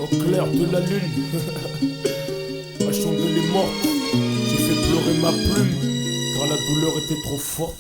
Au clair de la lune, ma chandelle est morte. J'ai fait pleurer ma plume, car la douleur était trop forte.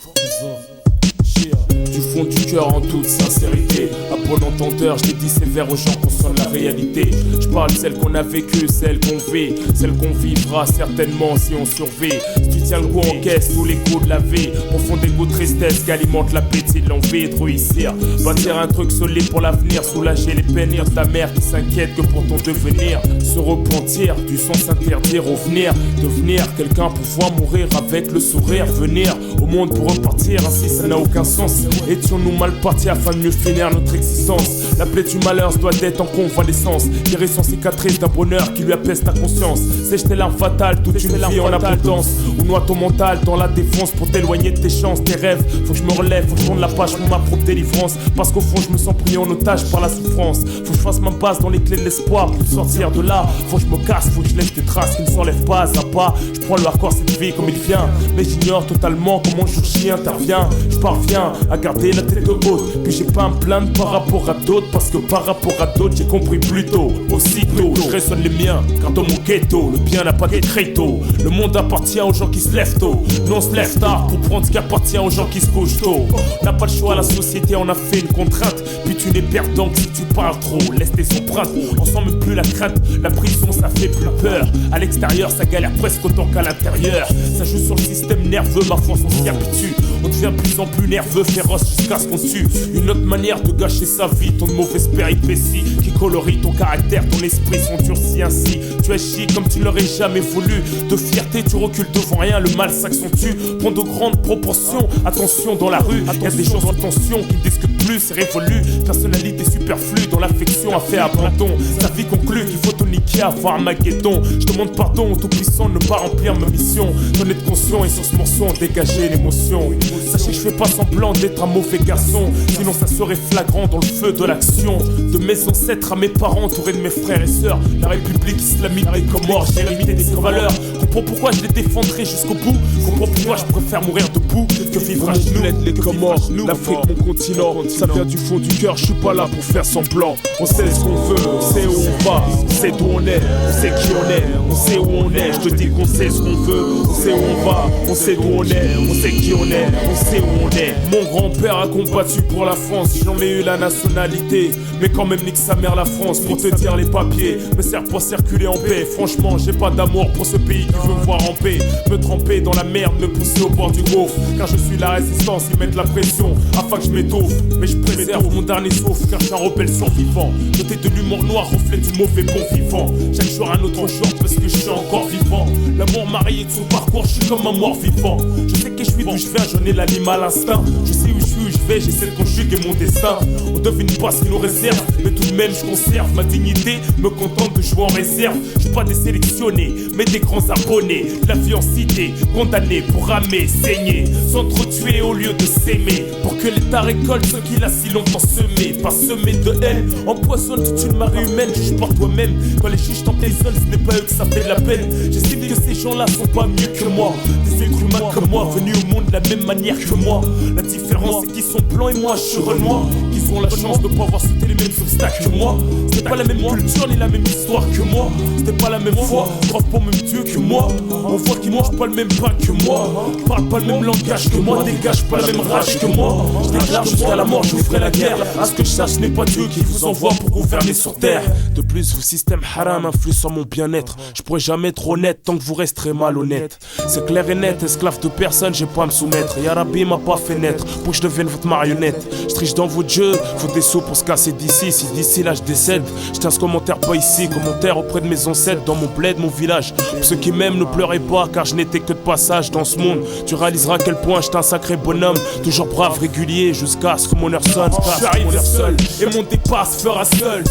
Du fond du cœur en toute sincérité, à bon entendeur, je l'ai dit sévère aux gens conscients de la réalité. Je parle celle qu'on a vécue, celle qu'on vit, celle qu'on vivra certainement si on survit. Si tu tiens le coup en caisse, tous les coups de la vie, profond des goûts de tristesse qui alimentent l'appétit de l'envie de réussir. Bâtir un truc solide pour l'avenir, soulager les peines de ta mère qui s'inquiète que pour ton devenir. Se repentir, du sens interdire, revenir, devenir quelqu'un, pouvoir mourir avec le sourire. Venir au monde pour repartir, ainsi ça n'a aucun sens. Étions-nous mal partis afin de mieux finir notre existence. La plaie du malheur se doit d'être en convalescence. Guérir sans cicatrice d'un bonheur qui lui apaise ta conscience. Sèche tes larmes fatales, toute une vie en abondance. Ou noie ton mental dans la défense pour t'éloigner de tes chances, tes rêves. Faut que je me relève, faut que je tourne la page pour ma propre délivrance. Parce qu'au fond je me sens pris en otage par la souffrance. Faut que je fasse ma base dans les clés de l'espoir pour sortir de là. Faut que je me casse, faut que je laisse des traces qui ne s'enlèvent pas à pas. Je prends le hardcore cette vie comme il vient, mais j'ignore totalement comment le jour J intervient. Je parviens à garder la tête haute, puis j'ai pas à me plaindre par rapport à d'autres. Parce que par rapport à d'autres j'ai compris plus tôt. Aussitôt je résonne les miens, car dans mon ghetto le bien n'a pas de créteau. Le monde appartient aux gens qui se lèvent tôt. Nous on se lève tard pour prendre ce qui appartient aux gens qui se couchent tôt. On n'a pas le choix, la société en a fait une contrainte. Puis tu n'es perdant que si tu parles trop. Laisse tes empreintes, on sent même plus la crainte. La prison ça fait plus peur. À l'extérieur ça galère presque autant qu'à l'intérieur. Ça joue sur le système nerveux, ma force on s'y habitue. On devient de plus en plus nerveux, féroce jusqu'à ce qu'on tue. Une autre manière de gâcher sa vie, ton mauvaise péripétie qui colorie ton caractère, ton esprit s'endurcit ainsi. Tu es chic comme tu ne l'aurais jamais voulu. De fierté tu recules devant rien, le mal s'accentue. Prends de grandes proportions, attention dans la rue. Y'a des gens en tension qui ne discutent plus, c'est révolu. Personnalité superflue dans l'affection a fait abandon. Sa vie conclut qu'il faut tout niquer avant Armageddon. Je demande pardon au tout-puissant de ne pas remplir ma mission. J'en être conscient et sur ce morceau dégager l'émotion. Sachez que je fais pas semblant d'être un mauvais garçon, sinon ça serait flagrant dans le feu de l'action. De mes ancêtres à mes parents, entouré de mes frères et sœurs, la République islamique des Comores, j'ai hérité des valeurs. Comprends pourquoi je les défendrai jusqu'au bout. Comprends pourquoi je préfère mourir debout que vivre à genoux. Les Comores, l'Afrique mon continent, ça vient du fond du cœur, je suis pas là pour faire semblant. On sait ce qu'on veut, on sait où on va, on sait d'où on est, on sait qui on est, on sait où on est. Je te dis qu'on sait ce qu'on veut, on sait où on va, on sait d'où on est, on sait qui on est, on sait où on est. Mon grand-père a combattu pour la France, j'en ai eu la nationalité. Mais quand même nique sa mère la France, pour te dire les papiers me sert pour circuler en paix. Franchement j'ai pas d'amour pour ce pays qui veut me voir en paix. Me tremper dans la merde, me pousser au bord du gouffre. Car je suis la résistance, ils mettent la pression afin que je m'étouffe. Mais je préserve mon dernier souffle car je suis un rebelle survivant. Doté de l'humour noir, reflet du mauvais bon vivant. Chaque jour un autre jour parce que je suis encore vivant. L'amour marié de son parcours, je suis comme un mort vivant. Je sais que je suis d'où je viens, j'en ai l'anime à l'instinct. Je sais où je suis, où je vais, j'essaie de conjuguer mon destin. On devine pas ce qui nous réserve, mais tout de même je conserve ma dignité. Me contente de jouer en réserve. Je suis pas des sélectionnés, mais des grands abonnés. La vie en cité, condamnés pour ramer, saigner, s'entretuer au lieu de s'aimer. Pour que l'État récolte ce qu'il a si longtemps semé. Pas semé de haine, empoisonne toute une marée humaine. Juge par toi-même, quand les juges t'emprisonnent, ce n'est pas eux que ça fait de la peine. J'estime que ces gens-là sont pas mieux que moi. Des êtres humains comme moi, venus au monde de la même manière que moi. La différence c'est qu'ils sont blancs et moi je suis renois. Qu'ils ont la chance de pas avoir sauté les mêmes obstacles que moi. C'était pas la même culture ni la même histoire que moi. C'était pas la même foi, croient pas au même Dieu que moi. On voit qu'ils mangent pas le même pain que moi, parlent pas le même langage que moi, dégagent pas la même rage que moi. Je déclare jusqu'à la mort, je vous ferai la guerre. À ce que je sache, ce n'est pas Dieu qui vous envoie pour gouverner sur terre. De plus, vos systèmes haram influent sur mon bien-être. Je pourrais jamais être honnête tant que vous resterez malhonnête. C'est clair et net, esclave de personne, j'ai pas à me soumettre. Ya Rabbi m'a pas fait naître pour que je devienne votre marionnette. Je triche dans vos jeux, faut des sous pour se casser d'ici. Si d'ici là je décède, je tiens ce commentaire pas ici. Commentaire auprès de mes ancêtres, dans mon bled, mon village. Pour ceux qui m'aiment, ne pleurez pas, car je n'étais que de passage dans ce monde. Tu réaliseras à quel point j'étais un sacré bonhomme. Toujours brave, régulier, jusqu'à ce que mon heure sonne. J'arrive seul, et mon départ se fera seul.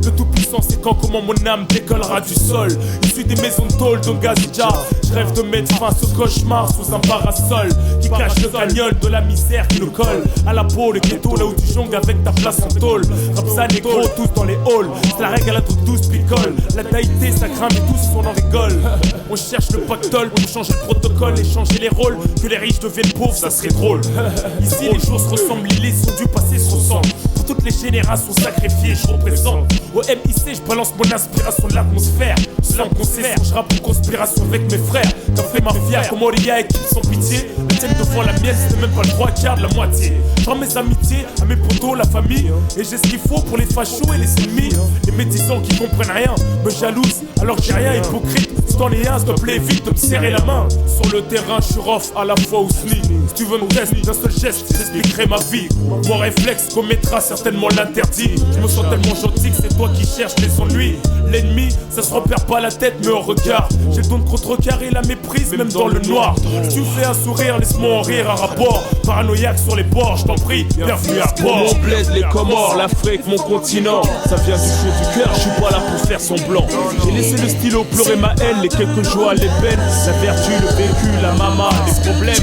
Le tout-puissant c'est quand comment mon âme décollera du sol. Issu des maisons de tôle de Gazidja. Je rêve de mettre fin à ce cauchemar sous un parasol qui cache le cagnol de la misère qui nous colle à la peau, le ghetto là où tu jongles avec ta place en tôle. Ramsa négro, tous dans les halls. C'est la règle à la toute douce picole. La taïté ça grimpe et tous on en rigole. On cherche le pactole pour changer le protocole et changer les rôles. Que les riches deviennent pauvres, ça serait drôle. Ici les jours se ressemblent, les leçons du passé se ressemblent. toutes les générations sacrifiées, je représente. Au MIC, je balance mon inspiration de l'atmosphère. Sans concession, je rappe en conspiration avec mes frères. T'as fait ma fière comme Auria et qui sans pitié. La tienne devant la mienne, c'était même pas le 3/4 de la moitié. J'en mes amitiés à mes potos, la famille. Et j'ai ce qu'il faut pour les fachos et les ennemis. Les médisants qui comprennent rien me jalousent alors que j'ai rien, hypocrite. C'est dans les 1, s'il te plaît, vite de me serrer la main. Sur le terrain, je suis rough à la fois au SNI. Si tu veux me tester d'un seul geste, j'expliquerai ma vie. Mon réflexe commettra certainement l'interdit. Je me sens tellement gentil que c'est toi qui cherches les ennuis. L'ennemi, ça se repère pas la tête mais au regard. J'ai le don de contrecarrer la méprise même dans le noir. Si tu fais un sourire, laisse-moi en rire un rapport. Paranoïaque sur les bords, je t'en prie, bienvenue à bord. Mon bled, les Comores, l'Afrique, mon continent. Ça vient du fond du cœur, je suis pas là pour faire semblant. J'ai laissé le stylo pleurer ma haine, les quelques joies, les peines. La vertu, le vécu, la mama, les problèmes.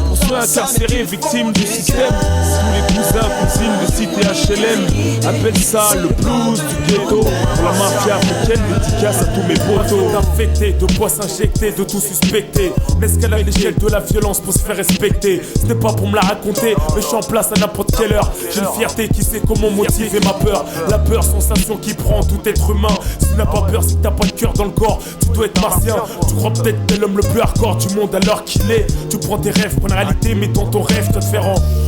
Pour ceux incarcérés, victimes du système. Tous les cousins, cousines de cité HLM appellent ça le blues du ghetto. Pour la mafia africaine, dédicace à tous mes potos. Infecté, de poids s'injecter, de tout suspecter. L'escalade l'échelle de la violence pour se faire respecter. Ce n'est pas pour me la raconter, mais je suis en place à n'importe quelle heure. J'ai une fierté qui sait comment motiver ma peur. La peur, sensation qui prend tout être humain. Si tu n'as pas peur, c'est que t'as pas de cœur dans le corps. Tu dois être martien. Tu crois peut-être que t'es l'homme le plus hardcore du monde alors qu'il est. Tu prends tes rêves pour une réalité, mais dans ton rêve, te faire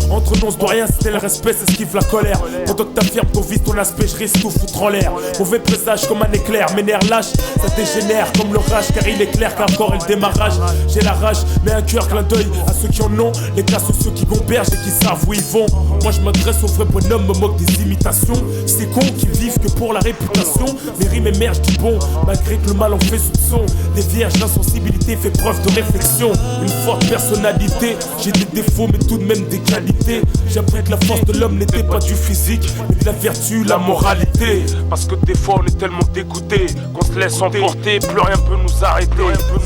entre nous, on se doit rien, c'était le respect, c'est ce qui fait la colère. Pendant que t'affirmes ton vice, ton aspect, je risque tout foutre en l'air. Mauvais présage comme un éclair, mes nerfs lâches, ça dégénère comme l'orage, car il est clair qu'encore est le démarrage. J'ai la rage, mais un cœur clin d'œil à ceux qui en ont, les cas sociaux qui gombergent et qui savent où ils vont. Moi je m'adresse aux vrais bonhommes, me moque des imitations. C'est cons qui vivent que pour la réputation. Mes rimes émergent du bon, malgré que le mal en fait soupçon. Des vierges, l'insensibilité fait preuve de réflexion. Une forte personnalité, j'ai des défauts mais tout de même des qualités. J'ai appris que la force de l'homme n'était pas du physique, mais de la vertu, la moralité. Parce que des fois on est tellement dégoûté qu'on se laisse emporter, plus rien peut nous arrêter.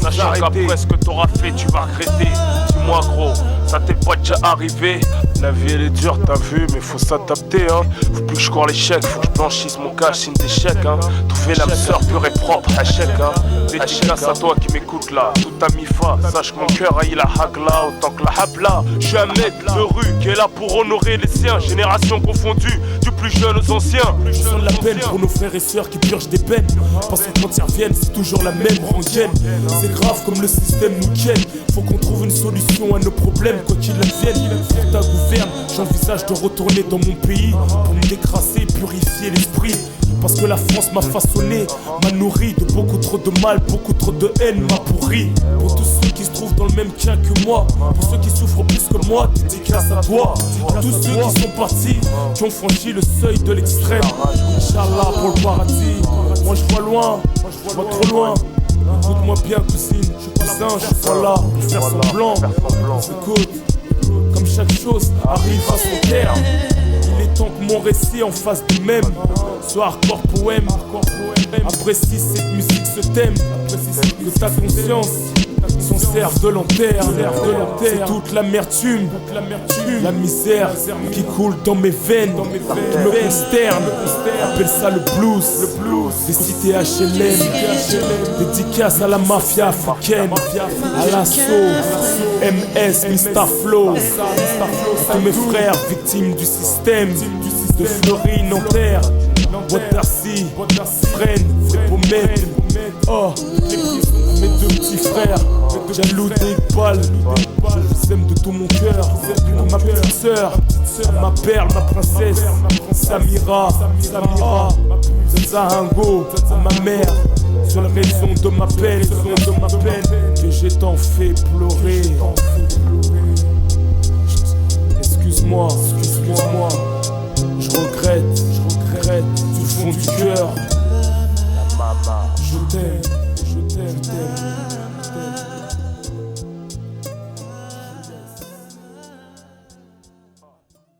Sachant qu'après ce que t'auras fait, tu vas regretter. Dis-moi gros, ça t'est pas déjà arrivé? La vie elle est dure, t'as vu, mais faut s'adapter hein. Faut plus que je cours l'échec, faut que je blanchisse mon cash, signe d'échec hein. Trouver l'âme sœur pure et propre, échec hein. Dédicace à toi qui m'écoute là, tout à mi-fa. Sache que mon cœur a eu la hagla autant que la habla. Je suis un maître de rue qui est là pour honorer les siens. Génération confondue, du plus jeune aux anciens. Je sens de la peine pour nos frères et sœurs qui purgent des peines. Parce que quand ils reviennent, c'est toujours la même rengaine. C'est grave comme le système nous ken. Faut qu'on trouve une solution à nos problèmes, quoi qu'il advienne. Pour ta gouverne, j'envisage de retourner dans mon pays pour me décrasser, purifier l'esprit. Parce que la France m'a façonné, m'a nourri de beaucoup trop de mal, beaucoup trop de haine m'a pourri. Pour tous ceux qui se trouvent dans le même cas que moi, pour ceux qui souffrent plus que moi, dédicace à toi. À tous ceux qui sont partis, qui ont franchi le seuil de l'extrême. Inch'Allah pour le paradis. Moi je vois loin, je vois trop loin. Écoute-moi bien cousine, je suis cousin, je suis pas là pour faire semblant. Écoute, comme chaque chose arrive à son terme, il est temps que mon récit en fasse de même. Soit hardcore poème, apprécie cette musique, ce thème. Que ta conscience s'en serve de lanterne. C'est toute l'amertume, la misère qui coule dans mes veines, qui me consterne. Appelle ça le blues des cités HLM. Dédicace à la mafia africaine, à l'assaut, MS, Mr. Flow. Tous mes frères victimes du système, de Fleury, Nanterre, Bois-de-Darcy, Fresnes, Pommettes. Oh, mes deux petits frères, jaloux des balles. Je vous aime de tout mon cœur. Ma petite sœur, ma perle, ma princesse, Samira, Zahango, ma mère. Seule raison de ma peine, que j'ai tant fait pleurer. Excuse-moi.